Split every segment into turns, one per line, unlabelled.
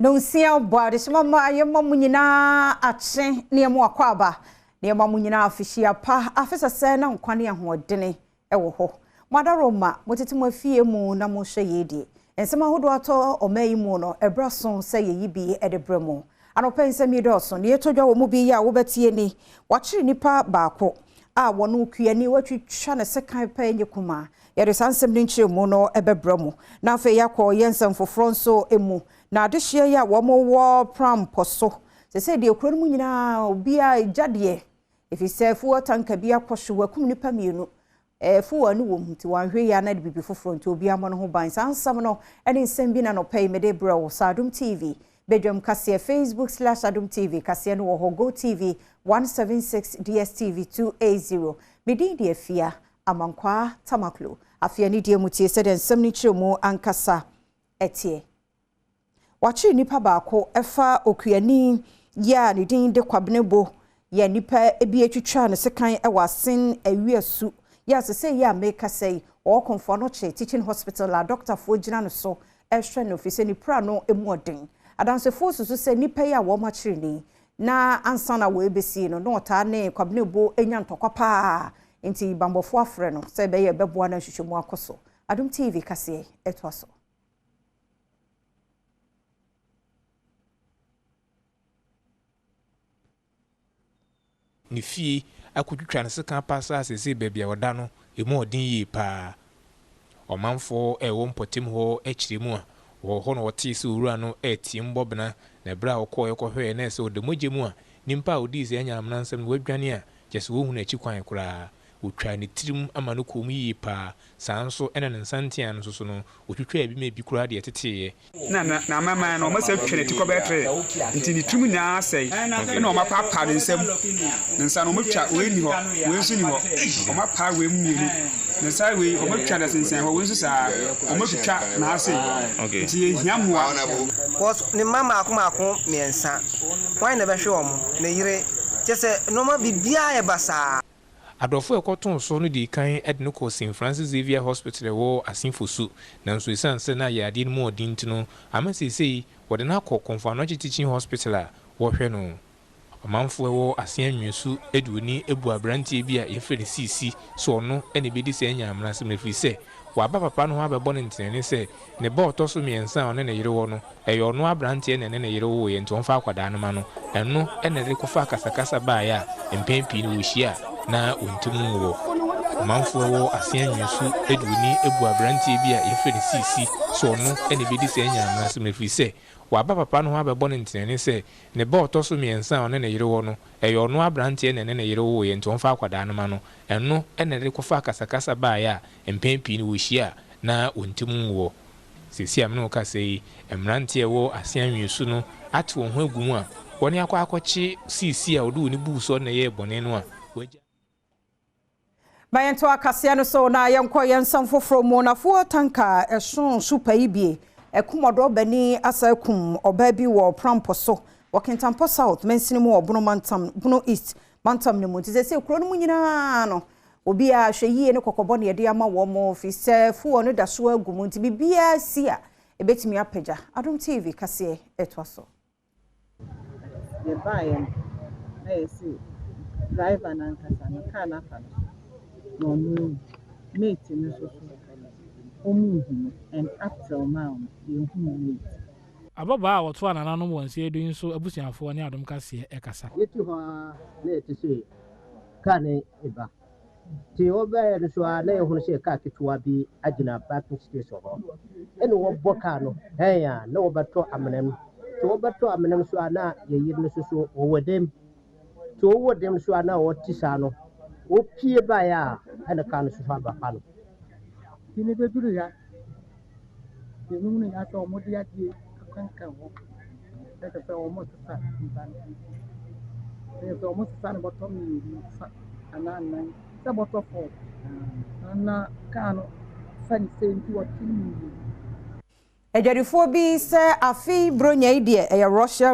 No sia boade mama ye mamu nyina ache ne mu akwaba ne mamu nyina afihia pa afisa se na nkwane ahoɔdene ɛwɔ hɔ madaroma motetimu afie mu na mo hwɛ yedi ensema hodo ato omayi mu no ebraso se ye yibi edebremu anopa nsemi dɔso ne yetodwa wo mu bi ya wo betie ni wakyere nipa baako a wono kuani watwitwa ne sekan pa enyekuma yɛde sansem ne nkyere mu no ebebremu na afei yakɔ yensem foforo nso emu na adehye ya wo mo wo pram poso se de ekuro mu nyina obi a gyade efise fuo tanka bi akɔhwe wakum nipa mienu fuo anu wo mti wanhwe ya na de bibi foforo nti obi amɔ no ho ban sansam no ene nsem bi na no pay me de bro Adom TV Badwam kase Facebook/Adom TV kase no wo Go TV 176 DSTV 280 medin de afia amankwa tamaklo afia ni de mutie se de nsem ni kyeremu ankasa etie wakyere nipa baako efa okuani ya ne din de kwabnebo ya nipa ebi etwitwa ne sekan ewasen awiesu ya sese ya make say o konfo no che teaching hospital la doctor fo gina no so ehwe no ofise ni pra no emuoden adanse fo susu se nipa ya wo makyere ni na ansana wo ebesi no no ota ne kwabnebo enya ntokwa pa enti bambofo afre no se be ye beboa na hwehwemu akoso Adom TV kase etwaso
ni fie akutwitwa ne sekan pasa asese bebia woda no emu odin yi pa omanfo ewo mpotem ho akiremu a wo ho no wote se owura no etie mbobena na bra okọ ekọhwe na ese odemogemu a nimpa odi se anyamna nsem wadwane a jese wo hu na akikwan kura wotwa ne tirim ama no kom yi pa sanso ene ne nsantia no so no wotwitwa bi me bi kura de teteye
na mama no ma se twene ti ko betre nti ni tirim nya asai ene o ma papa ne nsem nsa no motwa we ni ho we nsu ni ho o ma pa we mmienu ne sai we o ma twa da sensen ho we nsu sa o ma twitwa na asai nti hiamwa
cause ni mama akoma miensa why na be hwe o mo ne yire jese no ma bibia e basa
Adofo ekoton so no di kan edno ko St Francis Xavier Hospital wo asinfosu nanso isanse na yade no mo dintino amasesei wode na akọ Konfano Teaching Hospital a wo hwe no amanfo wo asianwesu eduoni ebu abrantie bi a yefere CC so no ene bedi se anyamra se mefiri se waba papa no abebọ ne ntene se ne ba otoso miensa one ne yire wo no eyo no abrantie ne ne yire wo ye ntomfa akwada no ma no eno ene de kofa kasakasa ba ya empempi no wohia na untumu wo manfo wo asianwesu eduoni ebu abrantie bi a yefere CC so no ene bedi se anyamra se mefiri se waba papa no abebọ ne ntene se ne ba otoso miensa one ne yire wo no eyo no abrantie ne ne yire wo ye ntomfa akwada no ma no eno ene de kofa kasakasa ba ya empempi no wohia na untumu wo sisi amno ka sei emrantie wo asianwesu no ate wo ho agumu a woni akwachi CC a odu ni buso na ye bone no a
bayanto akase no so na yenko yensam foforo mu na fo tanka eson super ibie ekumodo bani asakum oba bi wo prampo so wakentampo south mensini mu obono mantam bono east mantam ne mu tise kuro no mu nyina no obi a hweyie ne kokobo ne yede ama wo mo fise fo no da so agumu nti bibia si a ebetimi apagya Adom TV kase etwaso
the buyer na see driver na nkasa na car na fa no mate no so omuhu and after mount you hu
ababa woto anana no wonse edu nso abusiafo ne Adom kase ekasa
yetu ho na etise ka ne eba ti oba no so na ehunu se ka ketua bi agina parking station ho ene wo boka no ya na wo bato amenem to wo bato amenem so na yeyir no so wodem to wodem so na wo tisa no wo pie ba ya ene ka no so ba pa no
kini be duru ya yenu ni ato mo dia die kanka wo da pe o mo tsa ntan e to mo tsa na bottom ni ana sa bottom fo na kanu fani senti wo tini
ejarifo bi se afi bronya ide e Russia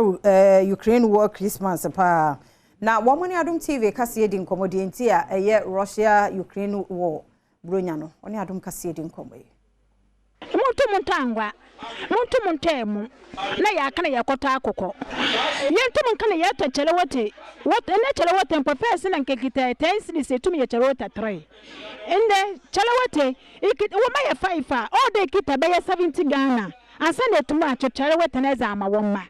Ukraine war Christmas pa na wo ni Adom TV kase edi nkomodi enti a eye Russia Ukraine war bronya no oni Adom kase edi nkomoyi
Montangwa, Montamu, Naya can ya cota coco. Yentum can yet a chelawati. What a natural water and professor and Kakita tends to me a charota tray. In the chelawati, it could buy a 5 all day kita by 70 Ghana. And send it to match a chelawat and as I'm a woman.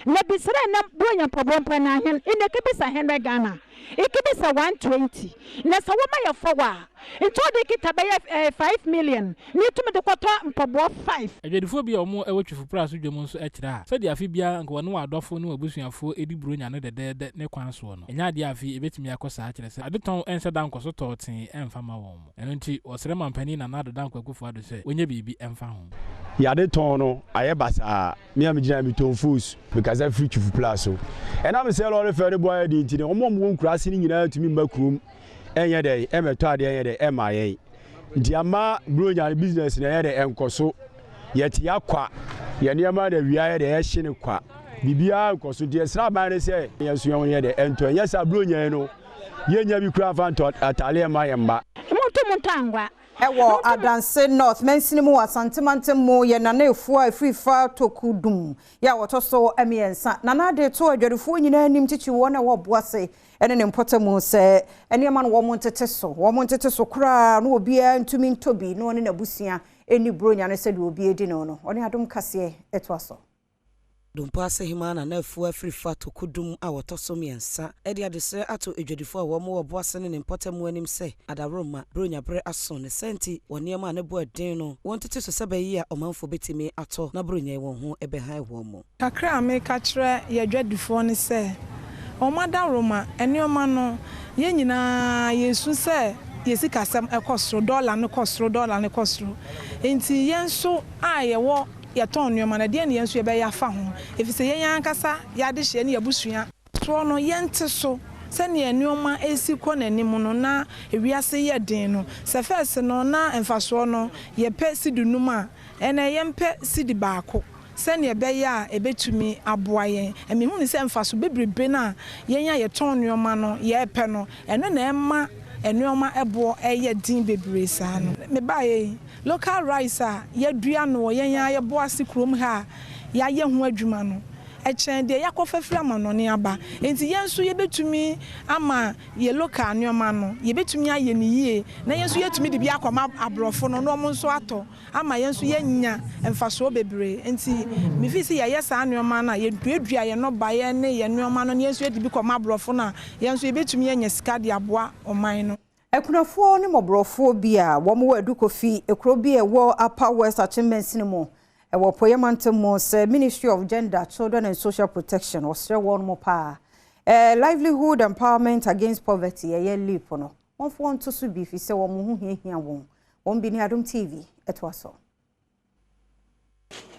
Let me say, I'm bringing a problem in the Kibisa Henry Ghana. It could be 120. Nessa woman of 4. It told the kit about 5 million. Need to make the quarter for 5.
A phobia or more a watch for price with your monster at that. Said the Afibia and go on no doffo no bushing for Eddie Brun and the dead that no one. And idea of it me a cost at the town answer down Cosotorting and Fama home. And until was Reman Penny and another down for father say, when you be and found.
Yade tono ayebasa me am gina mi ton fools because I free to plaso and I'm say all the ferry boy di nti omo mo nkurase ni nyina tumi makrum enye dey emeto ade enye dey MIA nti ama bronya business na ye dey enkoso yeti yakwa ye niam da wia ye dey ehye ne kwa bibia enkoso die sra ban ne say yesu ye dey ento enye sa bronya no ye nya bi kura fa atale ma ye mba
Montangwa.
Ewo Adanse North mensinimu wa santimante mo ye na efu free fa tokudum ya wotoso emiensa na de to adwarefu nyina anim tichi wo na wo boase ene ne mpotemu se ene ma no wo montete so kura no obi ntumi ntobi no ne nabusia eni bronya ne se de obi edi no one Adom kase etwaso
Dumpa se himana na efu afri fato kudum a wotoso miensa edi adese ato edwadifo a wo mo oboase ne mpotemu anim se adaroma bronya bre aso ne senti wone ma ne bo den no wontete so sebayi a omanfo betimi ato na bronya won ho ebehan wo mo
kakra me ka kire ye dwadifo ne se omadaroma enioma no ye nyina yesu se yesika sam ekosro dollar ne kosro enti yenso a ye wo ya ton nyoma na de ne yenso ye be ya fa ho efise yen ankasa ya de hye ne yabusua so no yente so se ne nyoma esi ko nanim no na ewiase ye den no se first no na emfaso no ye pe sidunum a ene yempe sidi baako se ne be ya ebetumi aboa yen emi hu ne se emfaso bebrebe na yen ya ye ton nyoma no ye pe no eno na ema enuoma ebo eye din bebre sa no me bae local rice a yadua no yen ya ye boase krom ha ya ye ho adwuma no echen de yakofafira manone aba enti yenso ye betumi ama ye local nuoma no ye betumi aye ne yie na yenso yetumi de bi akoma abrofo no no mo nso ato ama yenso yenya emfaso bebre enti me fi se ye sa nuoma na ye duadua ye no ba ye ne ye nuoma no yenso ye de bi koma abrofo na yenso ye betumi yenya sika de aboa oman no
ekunafo ne mobrofo bi a wo mo wadu kofi ekro bi e wo Upper West Achievements ni mo e wo poyamante mo se Ministry of Gender, Children and Social Protection was share one mo pa livelihood empowerment against poverty ye leap no won fo nto so bi fi se wo mo hu hia won bi ni Adom TV etwaso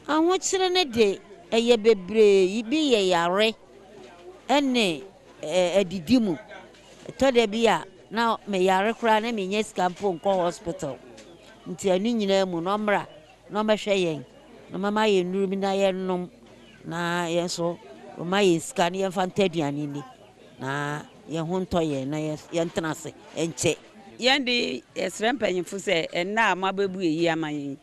anwo kire ne de eye bebre ibi ye yare ene edidimu to de bia na me yare kra na me nyes campo nko hospital nti ani nyina mu no mra no mehwe yen no mama ye nuru mi na ye nom na ye so o ma ye scan ye fantaduane ni na ye honto ye na ye ntenase enche ye ndi esre mpanyimfu se enna amabebu eyi amayen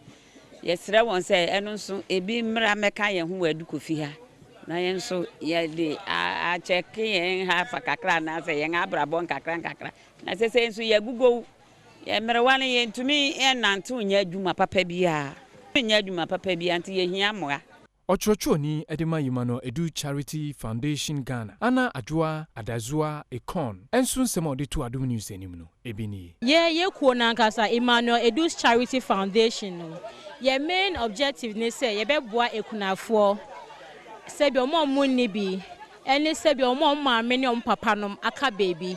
ye sre won se eno nso ebi mra meka ye ho wadu kofi ha na ye nso ye di a check ye ha fa kakra na se ye abrabon kakra na se nso ye gugo ye mrewane ye ntumi enante unya adwuma papa bia nya adwuma papa bia anti ye hia moa
Ochrochoni Edema Yimano Edu Charity Foundation Ghana Ana Adwa Adazua Ekon enso nsema ode to Adom News enim no ebini
ye kuo na nkasa Emmanuel Edu Charity Foundation no ye main objective ne say ye beboa ekunafo sebi omo ni bi ene sebi omo maame ne om papa nom aka baby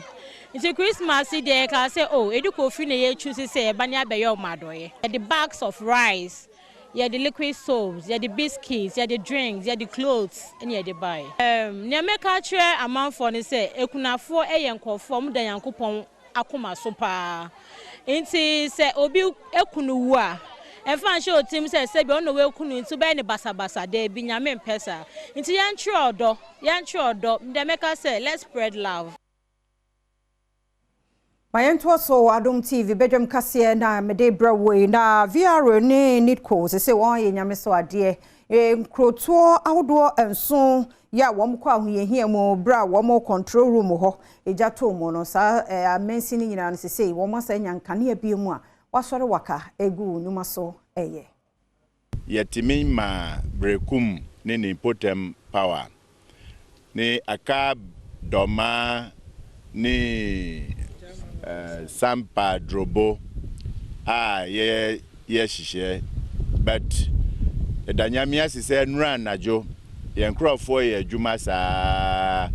nti Christmas day ka say oh Edu Kofi na ye choose say e banya abeyo omadoye the bags of rice yeah, the liquid soaps, yeah, the biscuits, yeah, the drinks, yeah, the clothes, and yeah, the buy. Near me culture amount for ne say, ekunafo eyenkofo mu da yankopon akoma so pa. Nti say obi ekunu wa. Efan show team say be on the way ekunu nti be ne basa de bi nyame mpesa. Nti yan tro odo, dem make say let's spread love.
Mayento so Adom TV Badwam kase na mede brawe na VR ne nitco se won ye nyame so ade nkroto ahodo enso ya wom kwa ahoyehia mu bra wom control room ho ejato mu no sa amensi ni nyina no se wom asa nyankane abie mu a wasore waka egu nyuma so eye
yetimi ma brekum ne ni potem power ne aka doma ni sampa drobo ye shishe but edanyamia sise nura najo ye nkrofo ye adwuma saa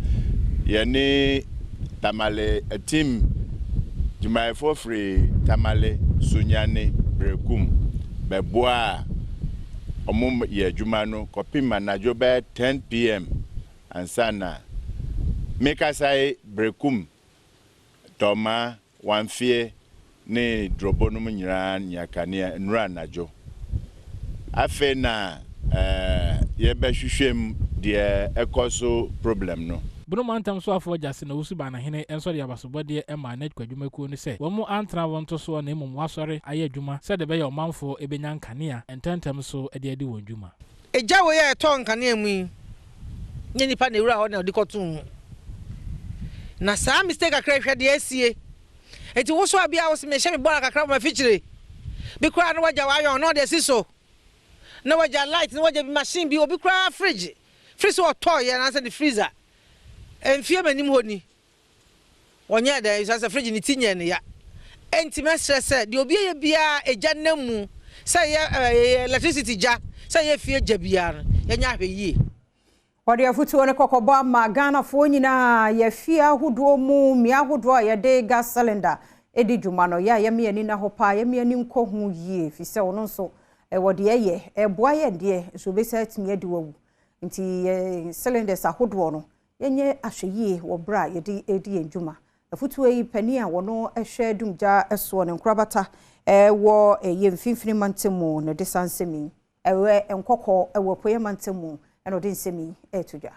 ye ni tamale team juma for free tamale sunyane brekum beboa omum ye adwuma no kopima najo be 10 pm ansana meka sai brekum Toma wanfie ne drobo no nyira nyakane nura najo afe na ye be hwehwem de ekoso problem no
Bruno mantam so afọ jase na wusu ba na hene enso de abasobode e ma net kwadwumakuo ni se wo mu antra wonto so na emum wasore aye adwuma se de be ye omanfo ebenya nkane a ententem so de ade won dwuma
eja wo ye to nkane mu nye nipa na ewura ho na odikotu na saa mistake akra hwede asie enti wo so abia wo se me hye me bora kakra ma fichire bi kura no waja wayo no de siso na waja light na waja machine bi obi kura fridge o toy na say the freezer enfie manim honi onye da isa fridge ni tinye ne ya enti me stress de obi ye bia eja namu say electricity ja say ye fie ja bia ya nya hweye
Wadi afutu one kokobo ma Ghana fo nyina ye fia hodo mu mi ahodo ye de gas cylinder edi dwuma no ya ye me ani na hopa ye me ani nko hu yie fi se ono so wodi ye boa ye de so be set me edi wawu nti cylinders ahodo no yenye ahweye wo bra ye de edi dwuma afutu yi pani a wono ehwe dumja eso ne nkrabata wo ye mfimfini mantemu ne desansemi ewe enkoko ewo poye mantemu eno din semi etuja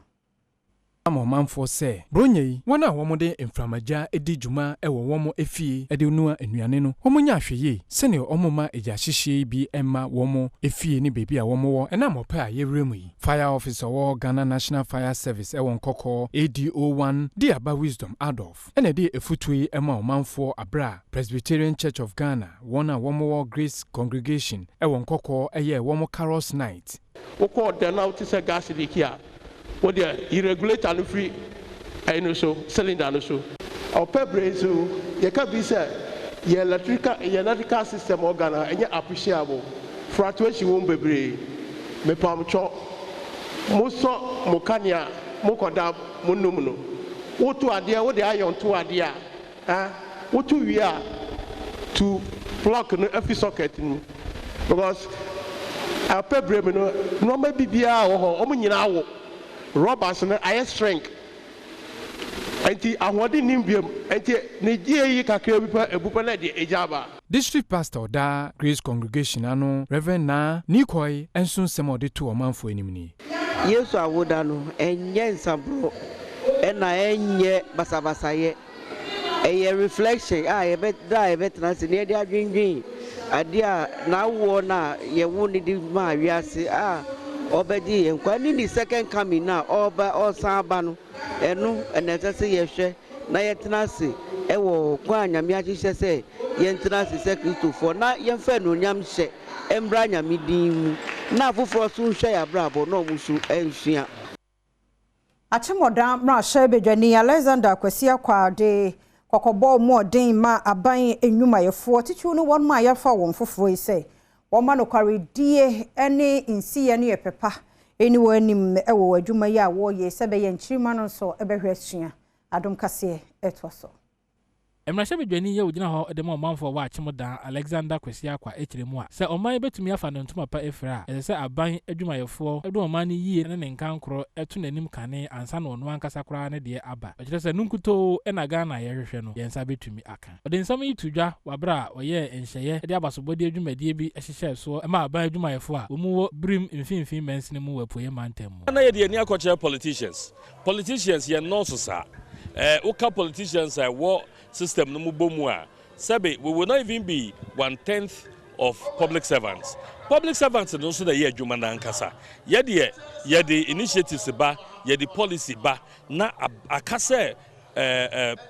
Amo manfo se bronye wona womode inframaja edi dwuma ewo womo efie ede nua anuane no womo nya hweye sene omoma eja hyehye bi emma womo efie ni bebi a womo wo ena mopa yewremu yi fire officer wo Ghana National Fire Service ewon kokko ADO1 di aba wisdom Adolf ena di efutui emma manfo abra Presbyterian Church of Ghana wona womo wo Grace Congregation ewon kokko eye womo carols night
woko de na utise gas likia what the irregulator no free no so cylinder no so our pebre so you can be say your electrical system organ and appreciable fluctuation won bebre me pamcho mo so mo kania mo koda mo num no wotu ade wo de ayon to ade a wotu wi a to plug no every socket because our pebre no ma bibia wo ho o nyina wo robbers no I strength anti ahwode nimbiam anti ne yi kakra bi pa ebupa na de ejaba
District Pastor da Grace Congregation ano Reverend na Nikoi enso nsem ode to omanfo anim ni
Yesu awoda no enye nsabro ena enye basabasaye eye reflection ye betra ye betra se ne de adwindwin ade a na wo na ye wo ni di ma wiase obedi enkwani ni second coming na oba osaba no enu enetese yehwe na yetenase ewo kwa anyame ahihye se yentenase se Kristofo na yemfa no nyam hye embra anyame din na afoforo so hwe ya brabo na omusu enhua
Achemoda mra shebedwani Alexander Kwasia kwade kokobo mo den ma aban enwumayefo tichu no won ma yafa won foforo ise Woma no kwaredie ene insiye ne yepepa eni wanim ewo wadwuma ya wo ye sebe ye nchirima no so ebehwe asua Adom kase etwaso
Emrashe bedwani ye ogina ho de mo manfo wa Achemoda Alexander Kwasia kwa ekiremu a se oman betumi afa no ntuma pa efra ese se aban adwumayefo edo oman ni yie ne nkankro eto nanim kane ansa na ono ankasa kra ne de aba okire se nunkuto ena Ghana ye hwehwe no yensa betumi aka ode nsam yi tudwa wabra oye enhyeye de abasobode adwumadie bi ehyehyɛ so ema aban adwumayefo a omu wo brim mfimfin mens ne mu wapoye mantam
na ye de ani akɔkyerɛ politicians ye no so sa uka politicians wo system no mu bomu a sabe we will not even be 1/10 of public servants. Public servants no so da ye adwuma na nkasa. Ye de initiatives ba, ye de policy ba na akase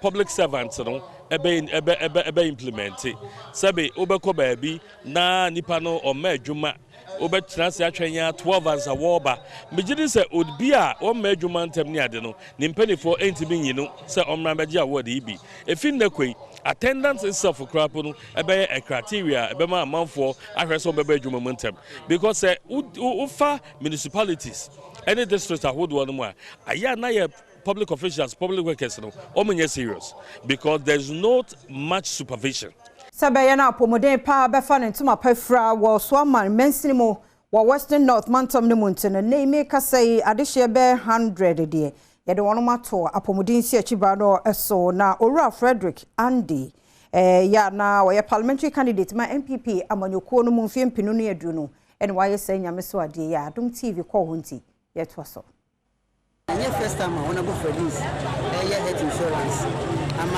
public servants no ebe implement. Sabe obekọ baabi na nipa no o ma adwuma obetena se atwenya 12 ans a woba megidi se odbi a o ma adwuma ntem ni ade no ni mpanifo entimi nyinu se omra beje award ibi efin na kwei attendance itself for crapo no ebe a criteria ebe ma amanfo ahweso bebe adwuma ntem because ufa municipalities any district ahodo no mu a aya na ye public officials public workers no omenye serious because there's not much supervision.
Sabaya na pomoden pa befa ne ntuma pafra wo so aman mensinimo wo Western North Mantom ne muntene ne me kasai adehye be 100 de ye de wono mato apomodin si achiba no eso na Owura Frederick Andy ya na wo ye parliamentary candidate ma MPP amanyoko no mumfie mpinu no yaduru no ene wa ye say nyame so ade ya Adom TV ko honti ye to so.
Yeah, first time I want to go for this. Health insurance. I'm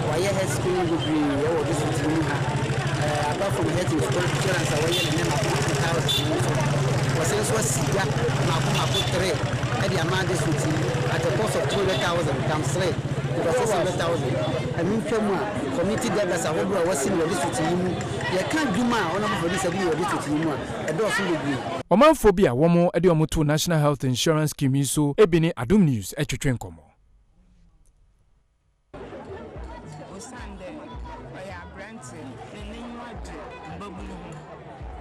why health screening degree or this is apart from health insurance, I want to name of 50,000. Was also Siga, Maku 3, and the amount is at the cost of 200,000 times 3. It was 600,000. I mean, community debtors are over was in your district. You can't do my honorable for this ability of district anymore. I don't agree.
Omanphobia womo ede omoto National Health Insurance Scheme so ebini Adom News etwetwe nkomo.
Osande oya brante nenenyu ade mbabulu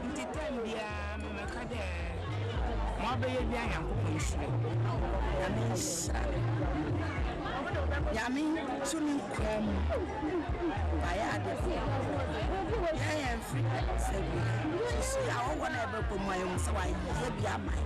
ntitambia mmekade mwabeye bia yankopon hire yami suni kwam baya ade ya free sebi so ya wona ebe komoyo so wa ye bia mai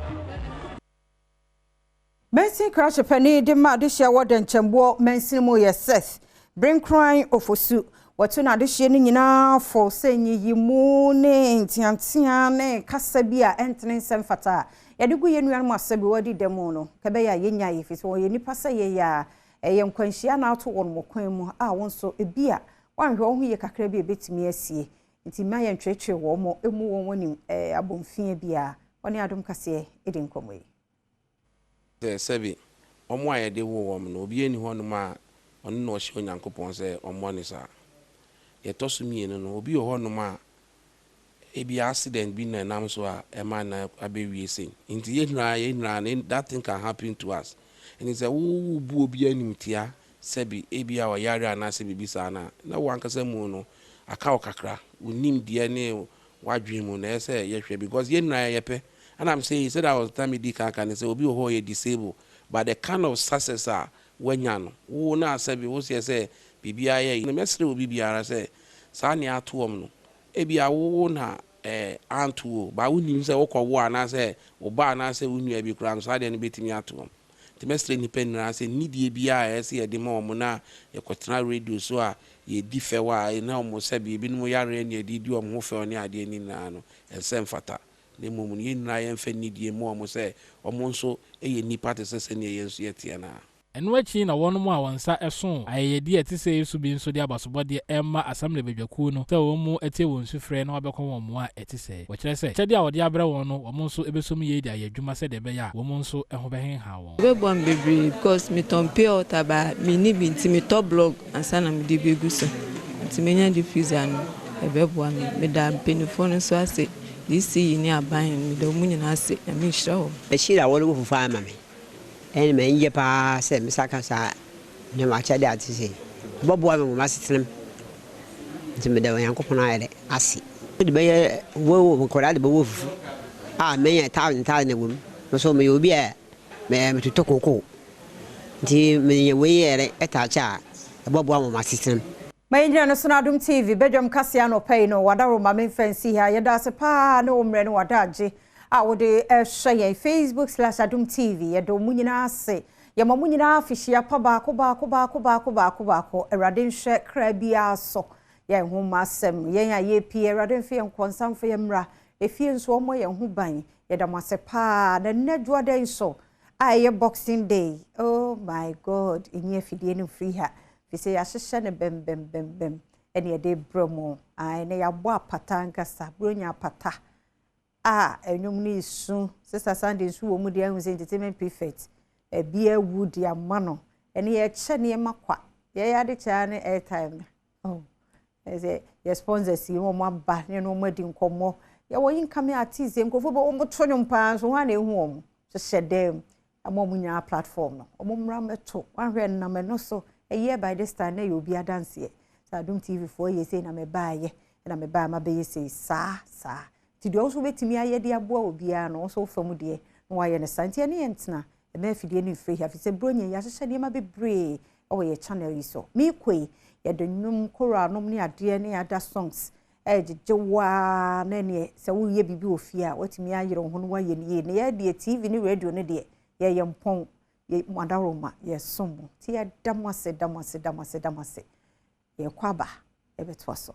Mensin crash penny de ma de hye woden chembo mensin mo ye Seth bring crying ofosu watu na de hye ni nyina for senyi yimu ne ntiantia ne kasa bia entene semfata ya de gu ye nuan mo asabi wadi demo no kebe ya yenya ye fisi wo ye nipa sa ye ya ye nkwanhia na ato won mo kwan mu a won so ebia wanhwe wo hu ye kakra bi ebetimi asie nti ma ye ntwetwe wo mo emu won woni abomfie bia woni Adom kase edi nkomoyi
sebi omo ayede wo wom no obi eni ho no ma ono no hye onyankopon se omo ne sa ye tosu mienu no obi ho no ma ebi accident bi na nam so a ema na abewie sen nti ye nra that thing can happen to us and it's a wo bu obi animtia sebi ebi a yare anase bibisa na wankasa mu no aka okakra unim die ne wadwe mu na ese ye hwe because ye nra ye pe. And I'm saying, he said I was telling me and say, Obi ho ye disabled. But the kind of success are when you know, na say, we say, BBI, the message will be BBI, say, Sani atuom no. Ebi a wo na antu, but we need say, Oko wa na say, Oba na say, we knew ebi kran, so I didn't beat me atuom. The message independent, I say, need ye BBI, say, the more mona, ye kwatena radio, so ye differ wa, na almost say, be no yare, and ye did you a more for any idea in nano, and same fata. The moment you na yemfe nidie mo mo se omo nso eye nipa te sese ne yenso yetie na
eno achi na wono mo awansa eso ayedi etise yesu bi nso de abasobode emma assembly bedwaku no se wo mu etie won sufre na wabekọ won mo a etise wo kire se chede a wode abere won no wo nso ebesom ye di ayadwuma se de be ya wo nso eho behen ha won
Badwam bebre because me tompe otaba me ni bi nti me top blog ansa na me de beguso nti me nya diffuser no ebeboa me da penifone so ase this in your buying the woman I say, and me show.
But she, I want to find mammy. And me, ye pa said, Miss Akasa, no much I dare to say. Badwam must slim to me, the uncle Ponade, I see. The bay, woe, correct the wolf. Ah, may a town woman, so may you be a man to talk cocoa. Tea me away at a child, a Badwam must system.
Maindia no Adom TV Badwam Kasiano pay no wadaro mame fancy ha yeda se pa no mre no wadaje a wode share Facebook/Adom TV yedo munyina ase ye mamunyina afihia pa baako erade nhwe kra bia so ye hu masem ye ya ye pie erade mfe nkonsamfo ye mra efie nso omo ye hu ban yeda mase pa na nedwo den so aye Boxing Day. Oh my God, inye fidie no free ha fise ya hyehyɛ ne bem ene de bromo ai ne ya bo apata nkasa bronya apata enwom ne isu sister Sunday nsu wo mu de ahu se entertainment prefect bia wood ya mano ene ye kye ne makwa ye ya de cha ne airtime eze ye sponsors yi mo aba ne no madi nkomo ye wo yinkame artist nkofo bo mo to nwom pa so ha na ehu om hyehyɛ dem amom nya platform no omumra meto wanhwe na me no so eye by this time na ye obi adanse Adom TV for ye say na me baaye na me baa ma be ye say sa ti do also betimi aye de aboa obi a no so famu de no waye ne santie ne yentena e ma fidie ne free hafi se bronye ya hyehyɛ ne ma bebre o ye channel yi so mi koi ye de nwum kora nom ne ade ne ada songs jejewa na ne se wo ye bibi ofie a watimi ayere ho no waye ne ye ne ye de TV ne radio ne de ye yempon ye madaroma ye som ti ya damase ye kwaba ebe twaso